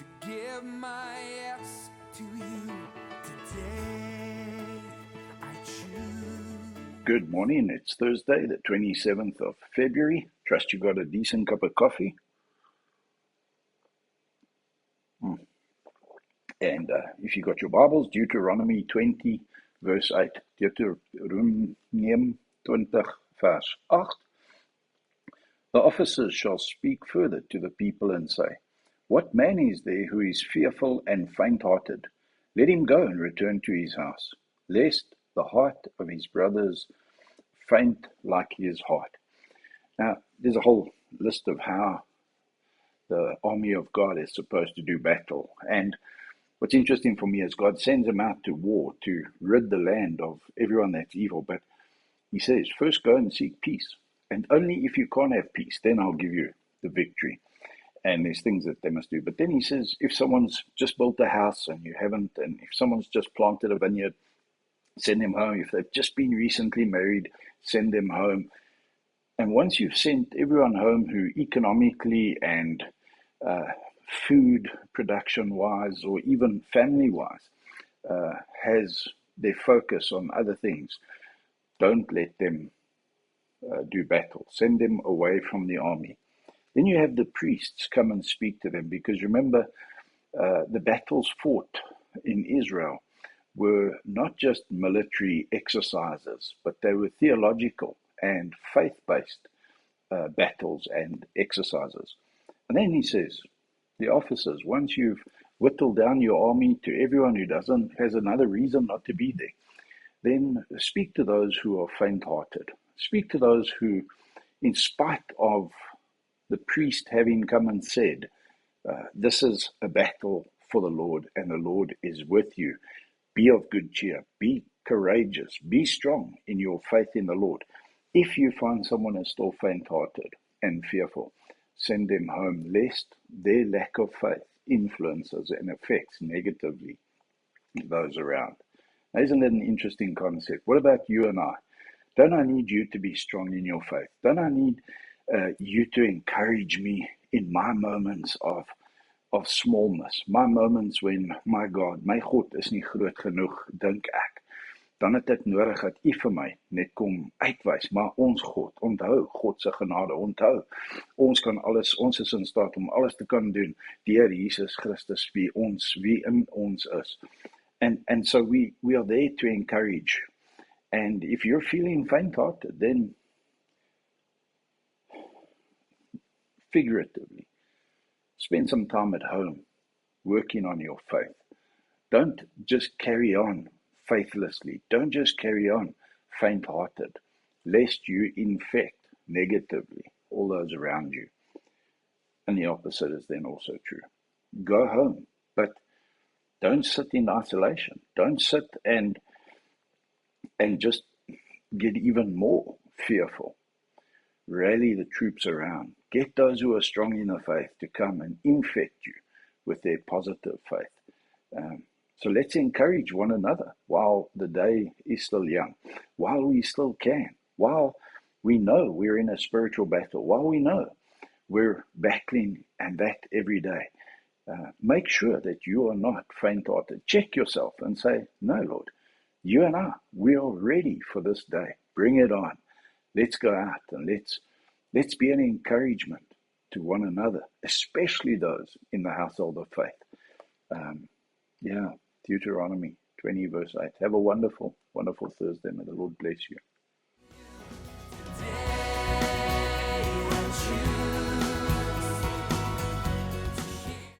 to give my yes to you today. I choose. Good morning. It's Thursday, the 27th of February. Trust you got a decent cup of coffee. And if you got your Bibles, Deuteronomy 20, verse 8. Deuteronomy 20, verse 8. The officers shall speak further to the people and say, what man is there who is fearful and faint-hearted? Let him go and return to his house, lest the heart of his brothers faint like his heart. Now, there's a whole list of how the army of God is supposed to do battle. And what's interesting for me is God sends them out to war to rid the land of everyone that's evil. But he says, first go and seek peace. And only if you can't have peace, then I'll give you the victory. And there's things that they must do. But then he says, if someone's just built a house and you haven't, and if someone's just planted a vineyard, send them home. If they've just been recently married, send them home. And once you've sent everyone home who economically and food production-wise or even family-wise has their focus on other things, don't let them do battle. Send them away from the army. Then you have the priests come and speak to them, because remember, the battles fought in Israel were not just military exercises, but they were theological and faith-based battles and exercises. And then he says, the officers, once you've whittled down your army to everyone who has another reason not to be there, then speak to those who are faint-hearted. Speak to those who, in spite of the priest having come and said, this is a battle for the Lord, and the Lord is with you. Be of good cheer. Be courageous. Be strong in your faith in the Lord. If you find someone is still faint-hearted and fearful, send them home, lest their lack of faith influences and affects negatively those around. Now, isn't that an interesting concept? What about you and I? Don't I need you to be strong in your faith? Don't I need you to encourage me in my moments of smallness, my moments when, my God, my God is nie groot genoeg, dink ek. Dan het ek nodig dat u vir my net kom uitwys, maar ons God, onthou, God se genade, onthou, ons kan alles, ons is in staat om alles te kan doen, deur Jesus Christus, wie in ons is. And so we are there to encourage. And if you're feeling faint-hearted, then figuratively, spend some time at home working on your faith. Don't just carry on faithlessly. Don't just carry on faint-hearted, lest you infect negatively all those around you. And the opposite is then also true. Go home, but don't sit in isolation. Don't sit and just get even more fearful. Rally the troops around. Get those who are strong in the faith to come and infect you with their positive faith. So let's encourage one another while the day is still young, while we still can, while we know we're in a spiritual battle, while we know we're battling and that every day. Make sure that you are not faint-hearted. Check yourself and say, no, Lord, you and I, we are ready for this day. Bring it on. Let's go out and let's be an encouragement to one another, especially those in the household of faith. Deuteronomy 20 verse 8. Have a wonderful, wonderful Thursday. May the Lord bless you.